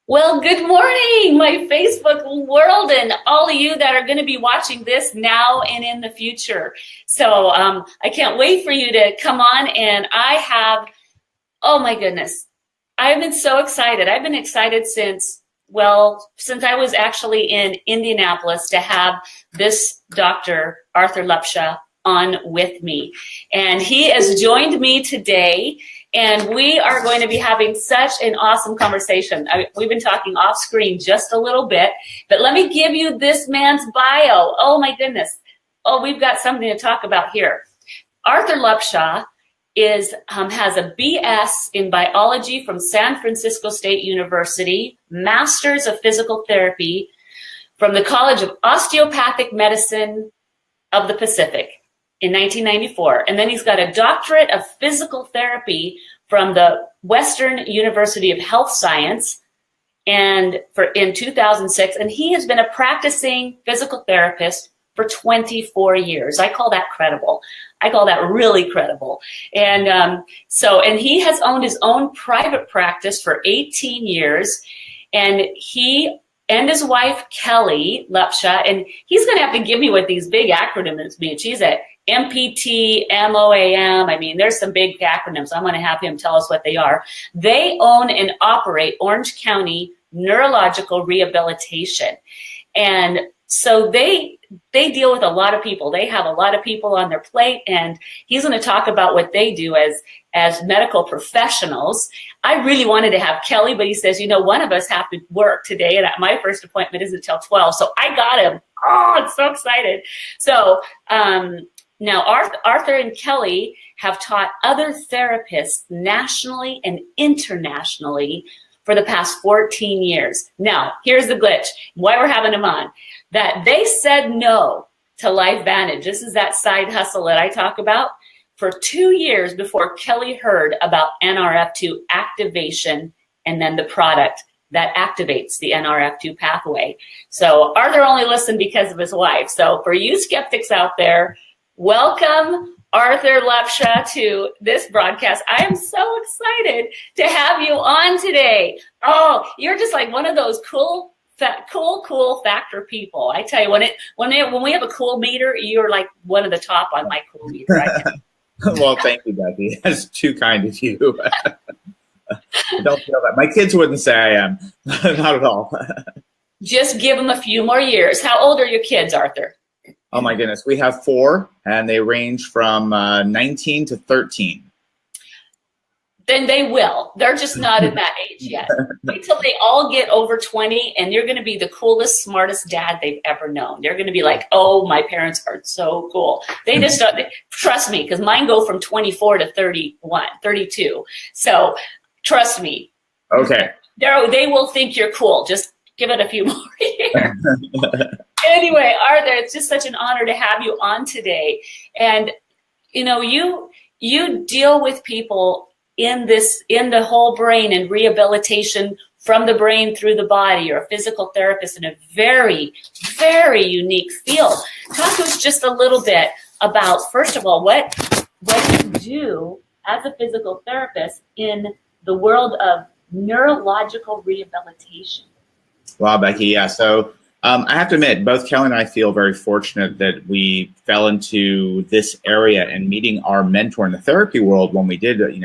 Well, good morning, my Facebook world, and all of you that are going to be watching this now and in the future. I can't wait for you to come on. And oh my goodness, I've been so excited. I've been excited since I was actually in Indianapolis to have this Dr. Arthur Lepsha on with me. And he has joined me today, and we are going to be having such an awesome conversation. We've been talking off screen just a little bit, but let me give you this man's bio. Oh my goodness. Oh, we've got something to talk about here. Arthur Lepsha has a BS in biology from San Francisco State University, Masters of Physical Therapy from the College of Osteopathic Medicine of the Pacific in 1994. And then he's got a doctorate of physical therapy from the Western University of Health Science in 2006. And he has been a practicing physical therapist for 24 years. I call that credible. I call that really credible. And he has owned his own private practice for 18 years. And he and his wife, Kelly Lepsha, and he's going to have to give me what these big acronyms mean. She's at MPT, MOAM. I mean, there's some big acronyms. I'm going to have him tell us what they are. They own and operate Orange County Neurological Rehabilitation. And so they deal with a lot of people. They have a lot of people on their plate, and he's going to talk about what they do as medical professionals. I really wanted to have Kelly, but he says, one of us have to work today, and my first appointment isn't until 12, so I got him. Oh, I'm so excited. So now Arthur and Kelly have taught other therapists nationally and internationally for the past 14 years. Now, here's the glitch, why we're having them on. That they said no to LifeVantage. This is that side hustle that I talk about for 2 years before Kelly heard about NRF2 activation and then the product that activates the NRF2 pathway. So Arthur only listened because of his wife. So for you skeptics out there, welcome Arthur Lepsha to this broadcast. I am so excited to have you on today. Oh, you're just like one of those cool factor people. I tell you, when we have a cool meter, you're like one of the top on my cool meter. Well, thank you, Becky. That's too kind of you. Don't feel that. My kids wouldn't say I am. Not at all. Just give them a few more years. How old are your kids, Arthur? Oh my goodness. We have 4, and they range from 19 to 13. Then they will. They're just not in that age yet. Wait till they all get over 20, and you're going to be the coolest, smartest dad they've ever known. They're going to be like, oh, my parents are so cool. They just don't, trust me, because mine go from 24 to 31, 32. So trust me. Okay. They will think you're cool. Just give it a few more years. Anyway, Arthur, it's just such an honor to have you on today. And, you deal with people in the whole brain and rehabilitation from the brain through the body. You're a physical therapist in a very, very unique field. Talk to us just a little bit about, first of all, what you do as a physical therapist in the world of neurological rehabilitation. Wow, Becky. Yeah. So I have to admit, both Kelly and I feel very fortunate that we fell into this area and meeting our mentor in the therapy world when we did, 20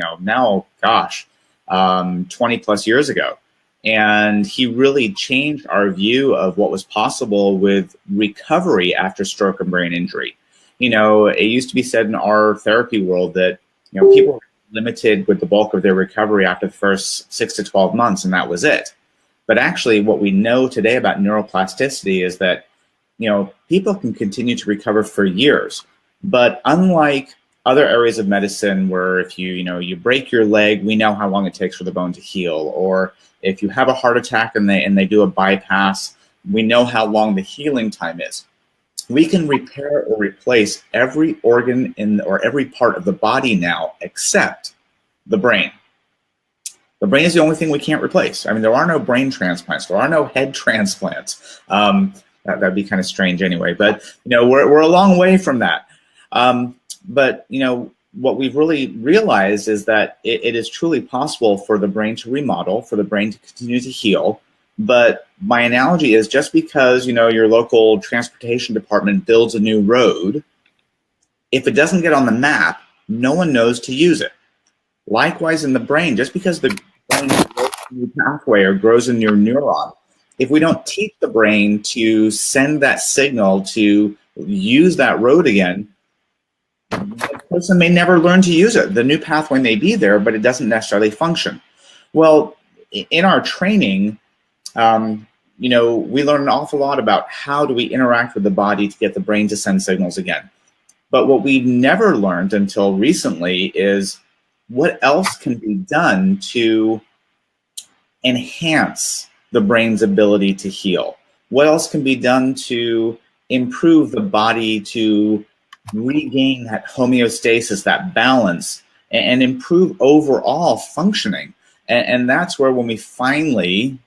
plus years ago. And he really changed our view of what was possible with recovery after stroke and brain injury. It used to be said in our therapy world that, people were limited with the bulk of their recovery after the first 6 to 12 months, and that was it. But actually, what we know today about neuroplasticity is that, people can continue to recover for years. But unlike other areas of medicine where if you break your leg, we know how long it takes for the bone to heal. Or if you have a heart attack and they do a bypass, we know how long the healing time is. We can repair or replace every organ or every part of the body now except the brain. The brain is the only thing we can't replace. I mean, there are no brain transplants. There are no head transplants. That'd be kind of strange anyway. But, we're a long way from that. But what we've really realized is that it is truly possible for the brain to remodel, for the brain to continue to heal, But my analogy is just because, your local transportation department builds a new road, if it doesn't get on the map, no one knows to use it. Likewise in the brain, just because the brain grows a new pathway or grows a new neuron, if we don't teach the brain to send that signal to use that road again, the person may never learn to use it. The new pathway may be there, but it doesn't necessarily function. Well, in our training, we learn an awful lot about how do we interact with the body to get the brain to send signals again. But what we've never learned until recently is what else can be done to enhance the brain's ability to heal. What else can be done to improve the body to regain that homeostasis, that balance, and improve overall functioning. And that's where when we finally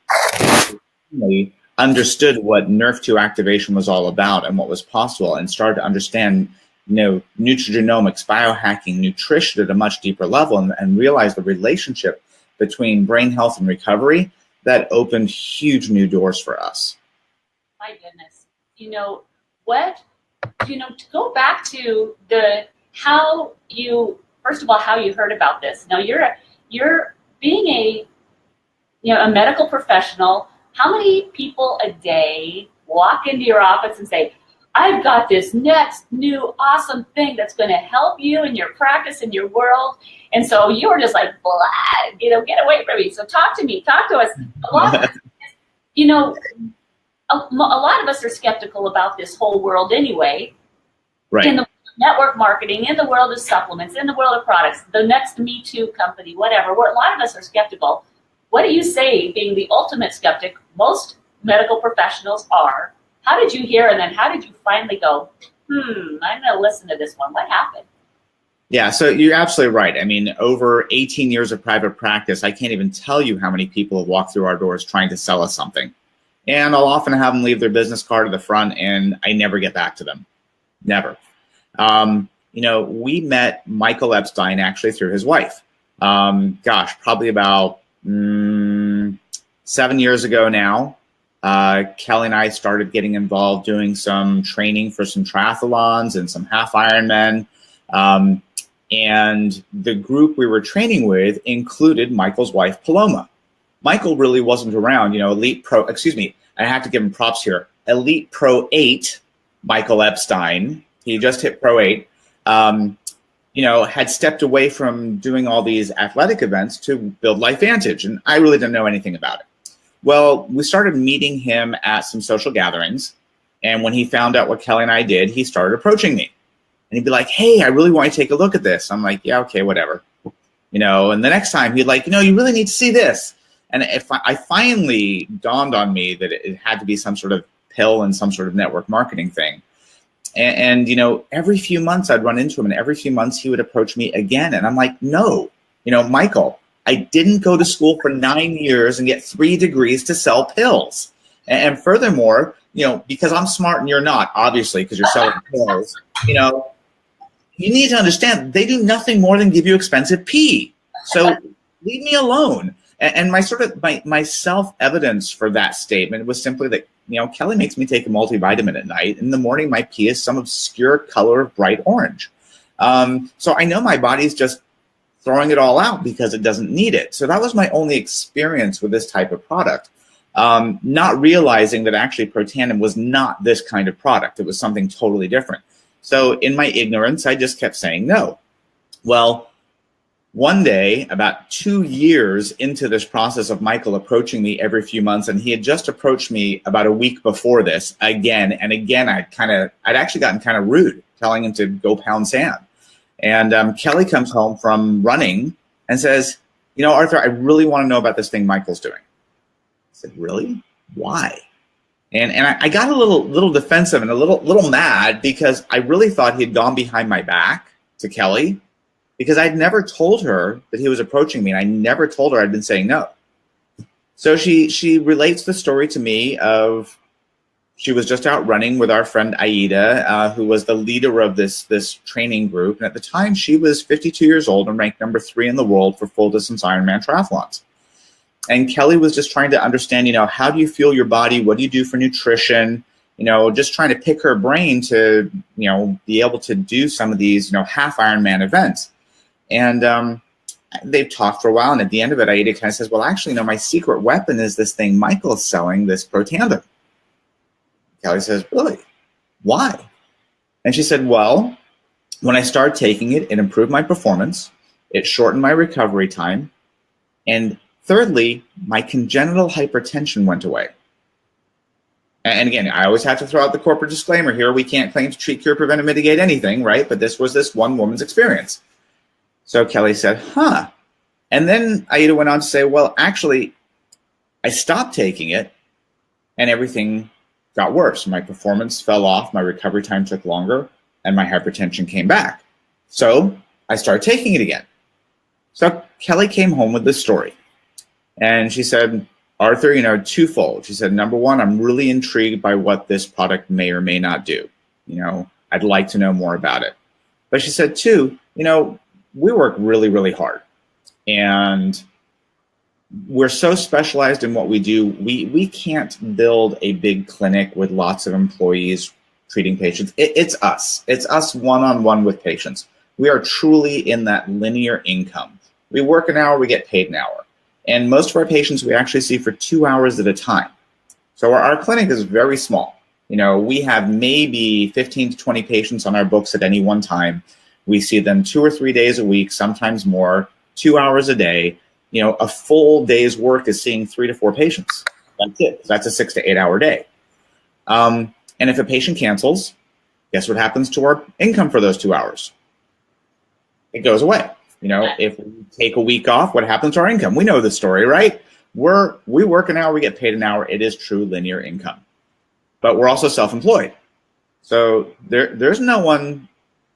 understood what NRF2 activation was all about and what was possible and started to understand nutrigenomics, biohacking, nutrition at a much deeper level and realize the relationship between brain health and recovery, that opened huge new doors for us. My goodness. To go back to how you heard about this. Now you're being a medical professional. How many people a day walk into your office and say, I've got this next new awesome thing that's going to help you in your practice, in your world. And so you're just like, blah, get away from me. So talk to us. A lot of us are skeptical about this whole world anyway. Right. In the network marketing, in the world of supplements, in the world of products, the next Me Too company, whatever, where a lot of us are skeptical. What do you say, being the ultimate skeptic? Most medical professionals are. How did you hear, and then how did you finally go, I'm going to listen to this one? What happened? Yeah, so you're absolutely right. I mean, over 18 years of private practice, I can't even tell you how many people have walked through our doors trying to sell us something. And I'll often have them leave their business card at the front, and I never get back to them. Never. We met Michael Epstein actually through his wife. Probably about 7 years ago now. Kelly and I started getting involved doing some training for some triathlons and some half Ironmen. And the group we were training with included Michael's wife, Paloma. Michael really wasn't around, I have to give him props here. Elite Pro 8, Michael Epstein, he just hit Pro 8, had stepped away from doing all these athletic events to build LifeVantage. And I really didn't know anything about it. Well, we started meeting him at some social gatherings. And when he found out what Kelly and I did, he started approaching me. And he'd be like, hey, I really want to take a look at this. I'm like, yeah, okay, whatever. And the next time he'd like, you really need to see this. And if I finally dawned on me that it had to be some sort of pill and some sort of network marketing thing. And every few months I'd run into him, and every few months he would approach me again. And I'm like, no, Michael, I didn't go to school for 9 years and get 3 degrees to sell pills. And furthermore, because I'm smart and you're not, obviously, because you're selling pills, you need to understand they do nothing more than give you expensive pee. So leave me alone. And my self-evidence for that statement was simply that, Kelly makes me take a multivitamin at night. In the morning, my pee is some obscure color of bright orange. So I know my body's just throwing it all out because it doesn't need it. So that was my only experience with this type of product. Not realizing that actually Protandim was not this kind of product. It was something totally different. So in my ignorance, I just kept saying no. Well, one day, about 2 years into this process of Michael approaching me every few months, and he had just approached me about a week before this again and again, I'd actually gotten kind of rude, telling him to go pound sand. And Kelly comes home from running and says, Arthur, I really want to know about this thing Michael's doing. I said, really? Why? And I got a little defensive and a little mad because I really thought he had gone behind my back to Kelly, because I'd never told her that he was approaching me, and I never told her I'd been saying no. So she relates the story to me of she was just out running with our friend Aida, who was the leader of this training group. And at the time, she was 52 years old and ranked number 3 in the world for full distance Ironman triathlons. And Kelly was just trying to understand, how do you feel your body? What do you do for nutrition? Just trying to pick her brain to, be able to do some of these, half Ironman events. And they've talked for a while. And at the end of it, Aida kind of says, well, actually, my secret weapon is this thing Michael is selling, this Protandim. Kelly says, really? Why? And she said, well, when I started taking it, it improved my performance. It shortened my recovery time. And thirdly, my congenital hypertension went away. And again, I always have to throw out the corporate disclaimer here. We can't claim to treat, cure, prevent, or mitigate anything, right? But this was this one woman's experience. So Kelly said, huh. And then Aida went on to say, well, actually, I stopped taking it and everything got worse. My performance fell off, my recovery time took longer, and my hypertension came back. So I started taking it again. So Kelly came home with this story. And she said, Arthur, twofold. She said, number one, I'm really intrigued by what this product may or may not do. I'd like to know more about it. But she said, two, we work really, really hard. And we're so specialized in what we do. We can't build a big clinic with lots of employees treating patients. It's us. It's us one-on-one with patients. We are truly in that linear income. We work an hour, we get paid an hour. And most of our patients we actually see for 2 hours at a time. So our clinic is very small. We have maybe 15 to 20 patients on our books at any one time. We see them 2 or 3 days a week, sometimes more, 2 hours a day. A full day's work is seeing 3 to 4 patients. That's it. That's a 6 to 8 hour day. And if a patient cancels, guess what happens to our income for those 2 hours? It goes away. If we take a week off, what happens to our income? We know the story, right? We work an hour, we get paid an hour. It is true linear income. But we're also self-employed. So there's no one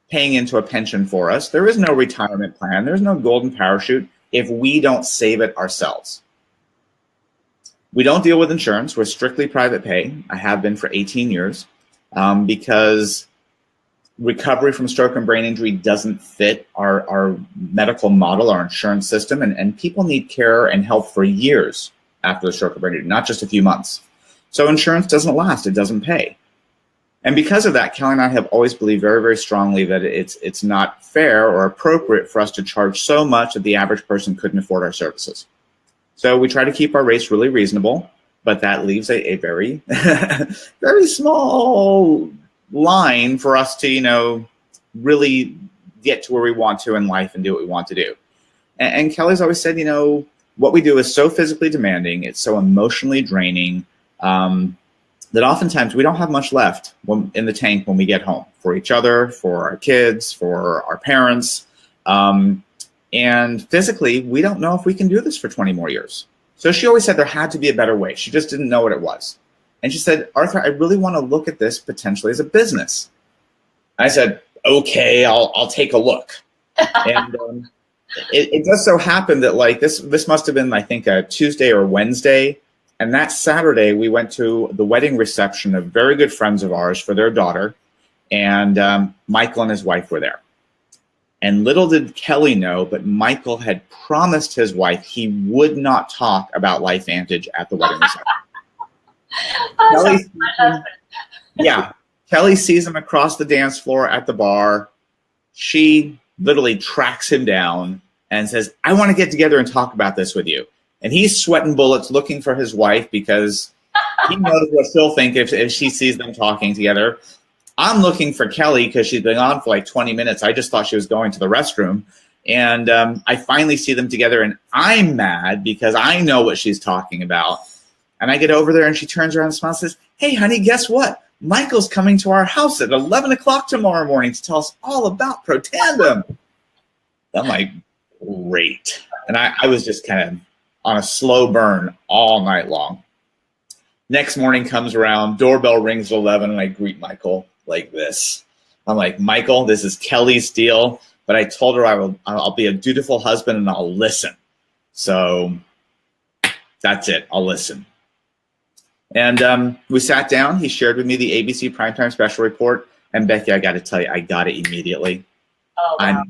paying into a pension for us. There is no retirement plan. There's no golden parachute if we don't save it ourselves. We don't deal with insurance. We're strictly private pay. I have been for 18 years because recovery from stroke and brain injury doesn't fit our medical model, our insurance system, and people need care and help for years after the stroke or brain injury, not just a few months. So insurance doesn't last, it doesn't pay. And because of that, Kelly and I have always believed very, very strongly that it's not fair or appropriate for us to charge so much that the average person couldn't afford our services. So we try to keep our rates really reasonable, but that leaves a very, very small line for us to, really get to where we want to in life and do what we want to do. And Kelly's always said, what we do is so physically demanding, it's so emotionally draining, that oftentimes we don't have much left in the tank when we get home for each other, for our kids, for our parents. And physically, we don't know if we can do this for 20 more years. So she always said there had to be a better way. She just didn't know what it was. And she said, Arthur, I really want to look at this potentially as a business. I said, okay, I'll take a look. And it does so happen that this must have been, I think, a Tuesday or Wednesday. And that Saturday, we went to the wedding reception of very good friends of ours for their daughter. And Michael and his wife were there. And little did Kelly know, but Michael had promised his wife he would not talk about LifeVantage at the wedding reception. Kelly sees him across the dance floor at the bar. She literally tracks him down and says, I want to get together and talk about this with you. And he's sweating bullets looking for his wife because he knows what she'll think if she sees them talking together. I'm looking for Kelly because she's been on for like 20 minutes. I just thought she was going to the restroom. And I finally see them together, and I'm mad because I know what she's talking about. And I get over there, and she turns around and smiles and says, hey, honey, guess what? Michael's coming to our house at 11 o'clock tomorrow morning to tell us all about Protandim. I'm like, great. And I was just kind of on a slow burn all night long. Next morning comes around, doorbell rings at 11, and I greet Michael like this. I'm like, Michael, this is Kelly's deal, but I told her I'll be a dutiful husband and I'll listen. So that's it. I'll listen. And we sat down. He shared with me the ABC Primetime Special Report. And Becky, I got to tell you, I got it immediately. Oh, wow.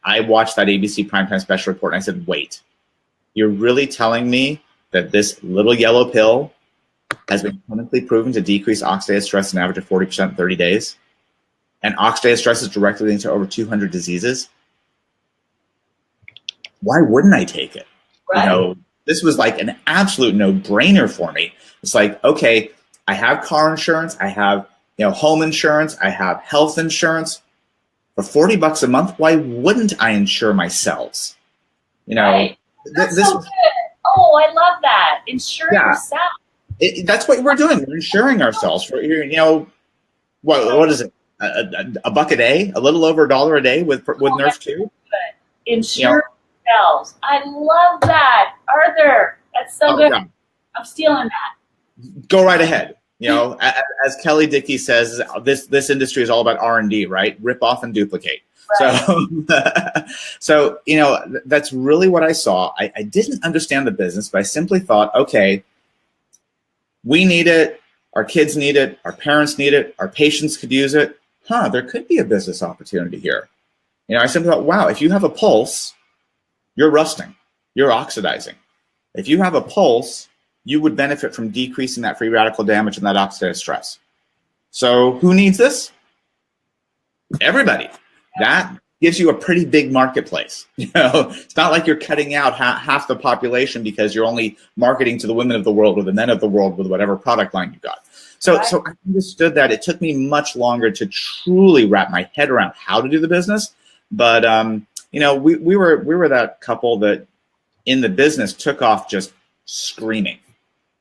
I watched that ABC Primetime Special Report and I said, wait, you're really telling me that this little yellow pill has been clinically proven to decrease oxidative stress an average of 40% in 30 days? And oxidative stress is directly linked to over 200 diseases? Why wouldn't I take it? Right. You know, this was like an absolute no-brainer for me. It's like, okay, I have car insurance, I have, you know, home insurance, I have health insurance. For $40 a month, why wouldn't I insure my cells? You know, right. That's so good. Oh, I love that. Insure yourself. That's what we're doing. We're insuring ourselves for, you know, what is it? A buck a day, a little over $1 a day with Nurse 2. Insure yourselves. I love that, Arthur. That's so good. Yeah. I'm stealing that. Go right ahead. You know, as Kelly Dickey says, this industry is all about R&D, right? Rip off and duplicate. Right. So you know, that's really what I saw. I didn't understand the business, but I simply thought, okay, we need it, our kids need it, our parents need it, our patients could use it. There could be a business opportunity here. You know, I simply thought, wow, if you have a pulse, you're rusting, you're oxidizing. If you have a pulse, you would benefit from decreasing that free radical damage and that oxidative stress. So who needs this? Everybody. That gives you a pretty big marketplace. You know, it's not like you're cutting out half the population because you're only marketing to the women of the world or the men of the world with whatever product line you've got. So I understood that. It took me much longer to truly wrap my head around how to do the business. But you know, we were that couple that in the business took off just screaming.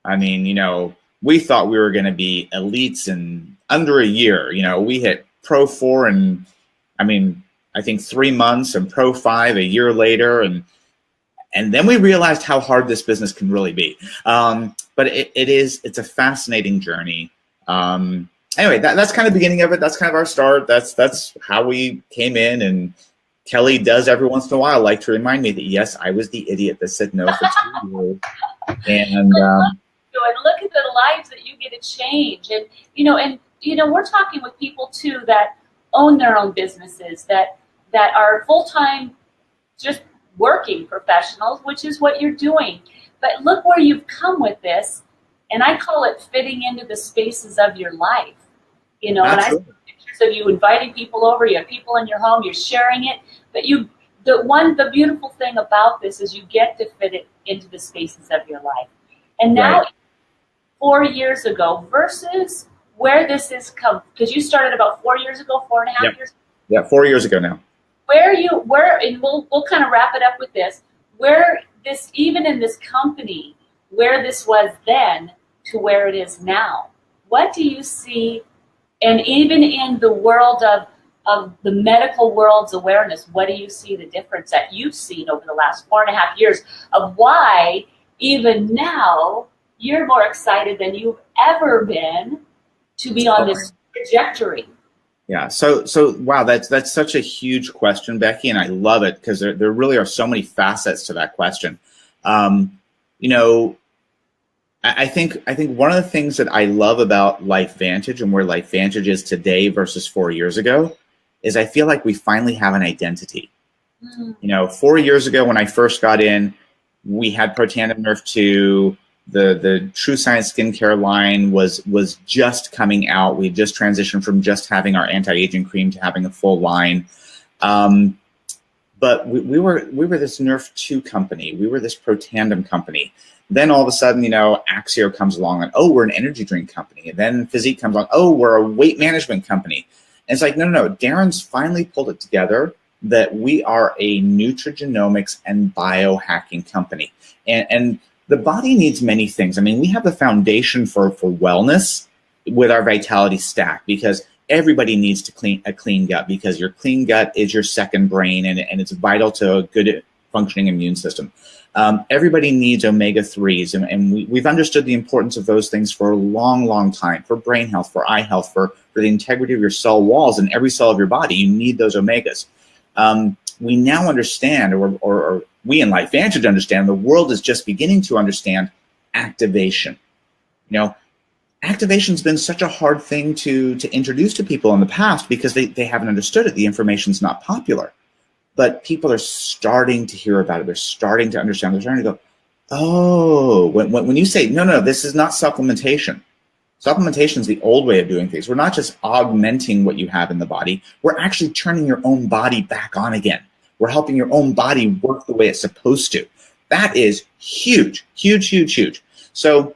I mean, you know, we thought we were going to be elites in under a year. You know, we hit Pro 4 in, I mean, I think 3 months, and Pro 5 a year later. And then we realized how hard this business can really be. But it's a fascinating journey. Anyway, that's kind of the beginning of it. That's kind of our start. That's how we came in. And Kelly does every once in a while like to remind me that, yes, I was the idiot that said no for 2 years. And look at the lives that you get to change. And we're talking with people too that own their own businesses, that are full-time, just working professionals, which is what you're doing. But look where you've come with this, and I call it fitting into the spaces of your life. You know, and I see pictures of you inviting people over. You have people in your home. You're sharing it. But the beautiful thing about this is you get to fit it into the spaces of your life. And now, 4 years ago versus where this has come, because you started about 4 years ago, 4.5 years ago. Yeah, 4 years ago now. And we'll kind of wrap it up with this. Where this, even in this company, where this was then to where it is now, what do you see? And even in the world of the medical world's awareness, what do you see the difference that you've seen over the last 4.5 years of why even now you're more excited than you've ever been to be on this trajectory? Yeah. So wow, that's such a huge question, Becky, and I love it because there really are so many facets to that question. You know, I think one of the things that I love about LifeVantage and where LifeVantage is today versus 4 years ago is I feel like we finally have an identity. You know, 4 years ago when I first got in, we had Protandim Nerve 2. The True Science skincare line was just coming out. We just transitioned from just having our anti-aging cream to having a full line. But we were this Nerve 2 company. We were this Protandim company. Then all of a sudden, you know, Axio comes along and, oh, we're an energy drink company. And then Physique comes along, oh, we're a weight management company. And it's like, no. Darren's finally pulled it together that we are a nutrigenomics and biohacking company. And the body needs many things. I mean, we have the foundation for wellness with our Vitality Stack because everybody needs to a clean gut because your clean gut is your second brain and it's vital to a good functioning immune system. Everybody needs omega-3s and we've understood the importance of those things for a long, long time, for brain health, for eye health, for the integrity of your cell walls and every cell of your body. You need those omegas. We now understand, or we in LifeVantage understand, the world is just beginning to understand activation. You know, activation's been such a hard thing to introduce to people in the past because they haven't understood it. The information's not popular. But people are starting to hear about it. They're starting to understand. They're starting to go, Oh, when you say, no, this is not supplementation. Supplementation is the old way of doing things. We're not just augmenting what you have in the body. We're actually turning your own body back on again. We're helping your own body work the way it's supposed to. That is huge, huge, huge, huge. So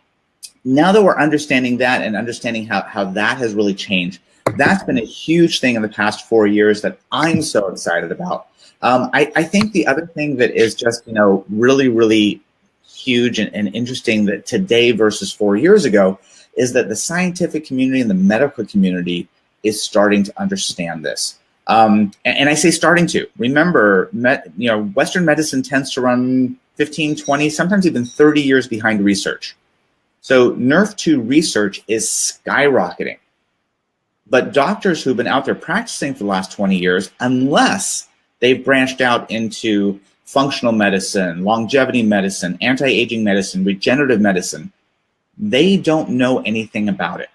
now that we're understanding that and understanding how that has really changed, that's been a huge thing in the past 4 years that I'm so excited about. I think the other thing that is just, really, really huge and interesting that today versus 4 years ago is that the scientific community and the medical community is starting to understand this. And I say starting to. Remember, Western medicine tends to run 15, 20, sometimes even 30 years behind research. So NRF2 research is skyrocketing. But doctors who've been out there practicing for the last 20 years, unless they've branched out into functional medicine, longevity medicine, anti-aging medicine, regenerative medicine, they don't know anything about it.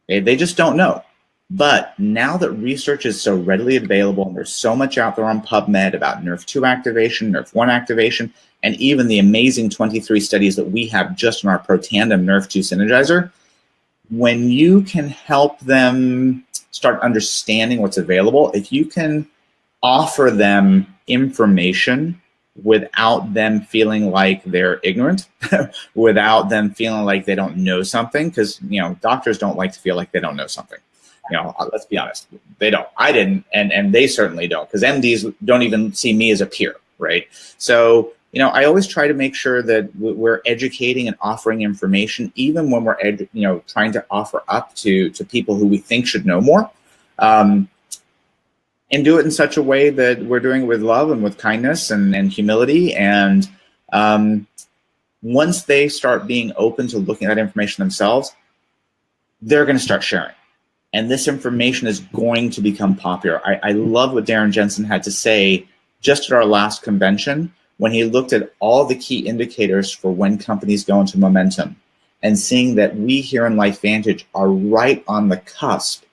They just don't know. But now that research is so readily available and there's so much out there on PubMed about NRF2 activation, NRF1 activation, and even the amazing 23 studies that we have just on our Protandim NRF2 Synergizer, when you can help them start understanding what's available, if you can offer them information without them feeling like they're ignorant, without them feeling like they don't know something, because doctors don't like to feel like they don't know something. Let's be honest, they don't. I didn't, and they certainly don't, because MDs don't even see me as a peer, right? So I always try to make sure that we're educating and offering information, even when we're trying to offer up to people who we think should know more. And do it in such a way that we're doing it with love and with kindness and humility. And once they start being open to looking at that information themselves, they're going to start sharing. And this information is going to become popular. I love what Darren Jensen had to say just at our last convention when he looked at all the key indicators for when companies go into momentum and seeing that we here in LifeVantage are right on the cusp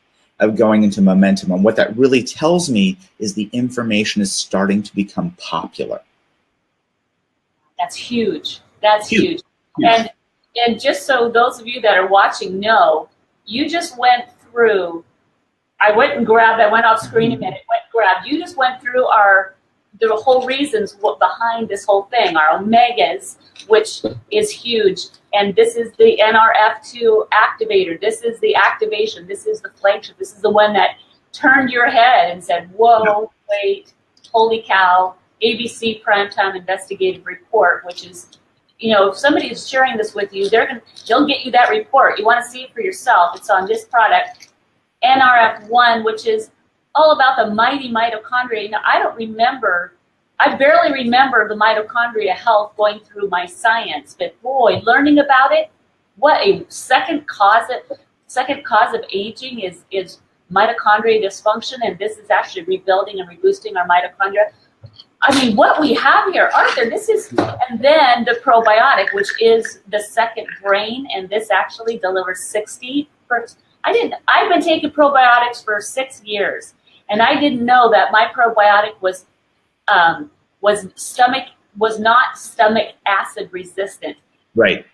of going into momentum. And what that really tells me is the information is starting to become popular. That's huge. That's huge. And just so those of you that are watching know, you just went through, I went off screen a minute, you just went through the whole reasons behind this whole thing, our omegas, which is huge. And this is the NRF2 activator. This is the activation. This is the flagship. This is the one that turned your head and said, whoa, wait, holy cow, ABC Primetime Investigative Report, which is, if somebody is sharing this with you, they'll get you that report. You want to see it for yourself. It's on this product, NRF1, which is all about the mighty mitochondria. Now, I barely remember the mitochondria health going through my science, but boy, learning about it, what a second cause of aging is mitochondria dysfunction, and this is actually rebuilding and reboosting our mitochondria. I mean, what we have here, Arthur, and then the probiotic, which is the second brain, and this actually delivers 60%. I've been taking probiotics for 6 years, and I didn't know that my probiotic was not stomach acid resistant. Right.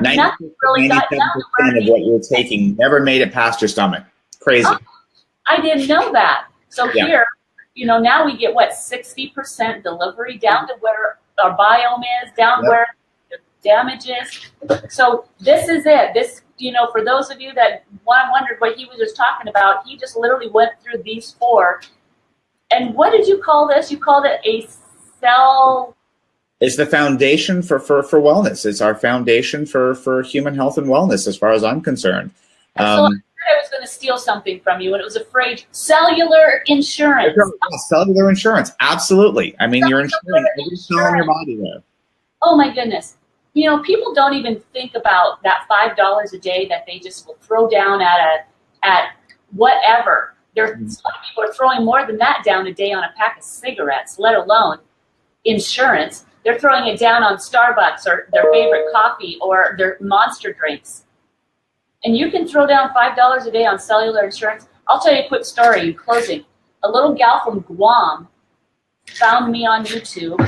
97% of what you're taking never made it past your stomach. Crazy. I didn't know that. So here, now we get 60% delivery down to where our biome is, down where the damage is. So this is it. This, for those of you that wondered what he was just talking about, he just literally went through these 4. And what did you call this? You called it a cell. It's the foundation for wellness. It's our foundation for human health and wellness, as far as I'm concerned. So I was going to steal something from you, and it was a phrase: cellular insurance. Cellular insurance, absolutely. I mean, you're insuring every cell in your body there. Oh my goodness! People don't even think about that $5 a day that they just will throw down at whatever. Some people are throwing more than that down a day on a pack of cigarettes, let alone insurance. They're throwing it down on Starbucks or their favorite coffee or their Monster drinks. And you can throw down $5 a day on cellular insurance. I'll tell you a quick story in closing. A little gal from Guam found me on YouTube,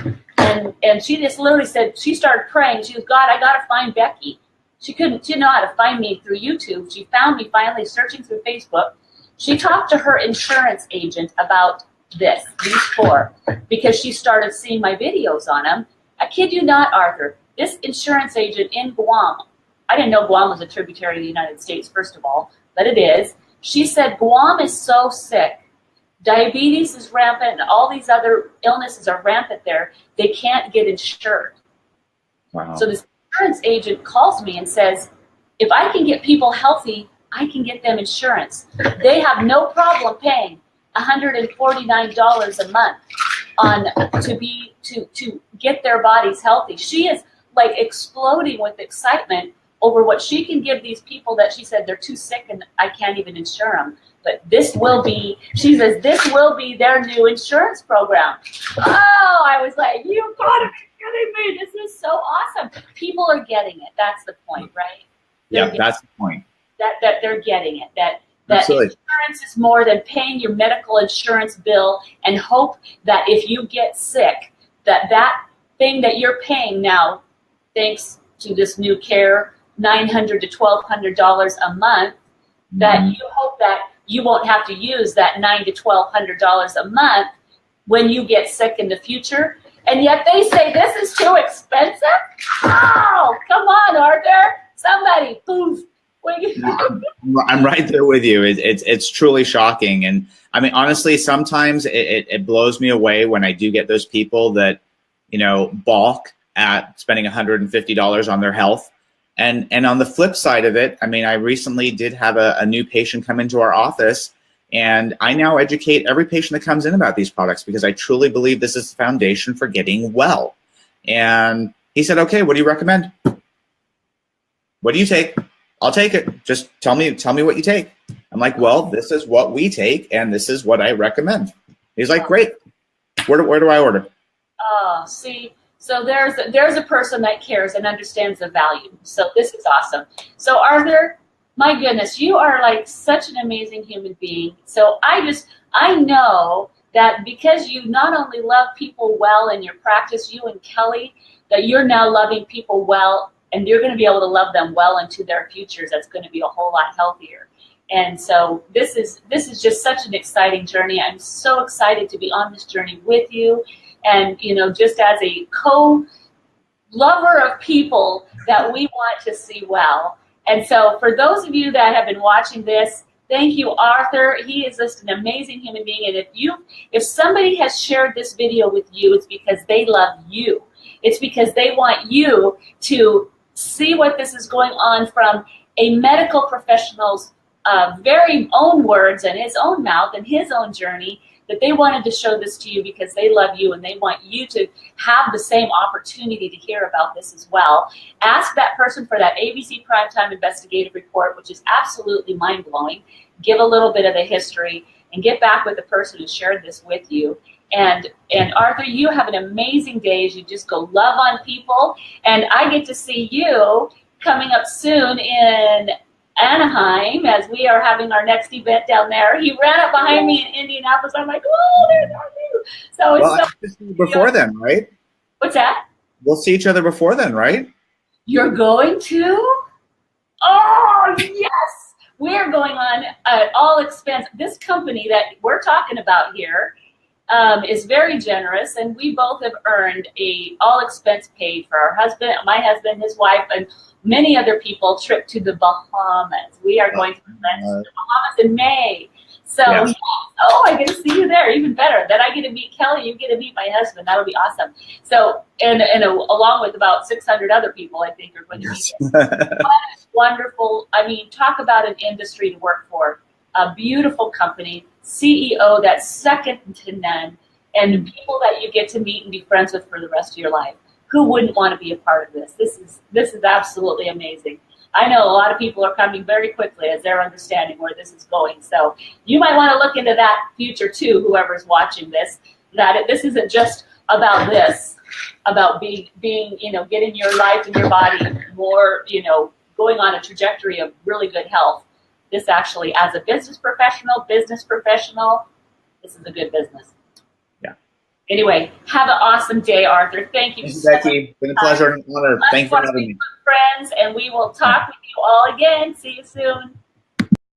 and she just literally said, she started praying. She goes, God, I got to find Becky. She didn't know how to find me through YouTube. She found me finally searching through Facebook. She talked to her insurance agent about these 4, because she started seeing my videos on them. I kid you not, Arthur, this insurance agent in Guam, I didn't know Guam was a tributary of the United States, first of all, but it is. She said Guam is so sick. Diabetes is rampant and all these other illnesses are rampant there. They can't get insured. Wow. So this insurance agent calls me and says, if I can get people healthy, I can get them insurance. They have no problem paying $149 a month to get their bodies healthy. She is like exploding with excitement over what she can give these people that she said they're too sick and I can't even insure them. But this will be, she says, this will be their new insurance program. Oh, I was like, you gotta be kidding me. This is so awesome. People are getting it. That's the point, right? Yeah, that's the point. That they're getting it. That Absolutely. Insurance is more than paying your medical insurance bill and hope that if you get sick, that thing that you're paying now, thanks to this new care, $900 to $1,200 a month, that you hope that you won't have to use that $900 to $1,200 a month when you get sick in the future. And yet they say this is too expensive. Oh, come on, Arthur. Somebody, poof. I'm right there with you. It's truly shocking. And I mean, honestly, sometimes it blows me away when I do get those people that, balk at spending $150 on their health. And on the flip side of it, I mean, I recently did have a new patient come into our office, and I now educate every patient that comes in about these products because I truly believe this is the foundation for getting well. And he said, okay, what do you recommend? What do you take? I'll take it. Just tell me what you take. I'm like, well, this is what we take, and this is what I recommend. He's like, great. Where do I order? Oh, see, so there's a person that cares and understands the value. So this is awesome. So Arthur, my goodness, you are like such an amazing human being. So I know that because you not only love people well in your practice, you and Kelly, that you're now loving people well, and you're going to be able to love them well into their futures. That's going to be a whole lot healthier. And so this is just such an exciting journey. I'm so excited to be on this journey with you. And, just as a co-lover of people that we want to see well. And so for those of you that have been watching this, thank you, Arthur. He is just an amazing human being. And if somebody has shared this video with you, it's because they love you. It's because they want you to see what this is going on from a medical professional's very own words and his own mouth and his own journey, that they wanted to show this to you because they love you and they want you to have the same opportunity to hear about this as well. Ask that person for that ABC Primetime Investigative Report, which is absolutely mind-blowing. Give a little bit of the history and get back with the person who shared this with you. And Arthur, you have an amazing day as you just go love on people. And I get to see you coming up soon in Anaheim as we are having our next event down there. He ran up behind me in Indianapolis. I'm like, oh, there's Arthur. So it's before then, right? What's that? We'll see each other before then, right? You're going to? Oh, yes. We're going on all expense. This company that we're talking about here is very generous, and we both have earned a all expense paid for our husband, my husband, his wife, and many other people trip to the Bahamas. We are going to the Bahamas in May. So, yes. Oh, I get to see you there. Even better. Then I get to meet Kelly. You get to meet my husband. That'll be awesome. So, and along with about 600 other people, I think are going to meet. Wonderful. I mean, talk about an industry to work for. A beautiful company, CEO that's second to none, and people that you get to meet and be friends with for the rest of your life. Who wouldn't want to be a part of this? This is absolutely amazing. I know a lot of people are coming very quickly as they're understanding where this is going. So you might want to look into that future too, whoever's watching this, that this isn't just about this, about being, getting your life and your body more, going on a trajectory of really good health. This actually, as a business professional, this is a good business. Anyway, have an awesome day, Arthur. Thank you Thank you, so much. Becky. It's been a pleasure and an honor. Thank you for having me. Friends, and we will talk with you all again. See you soon.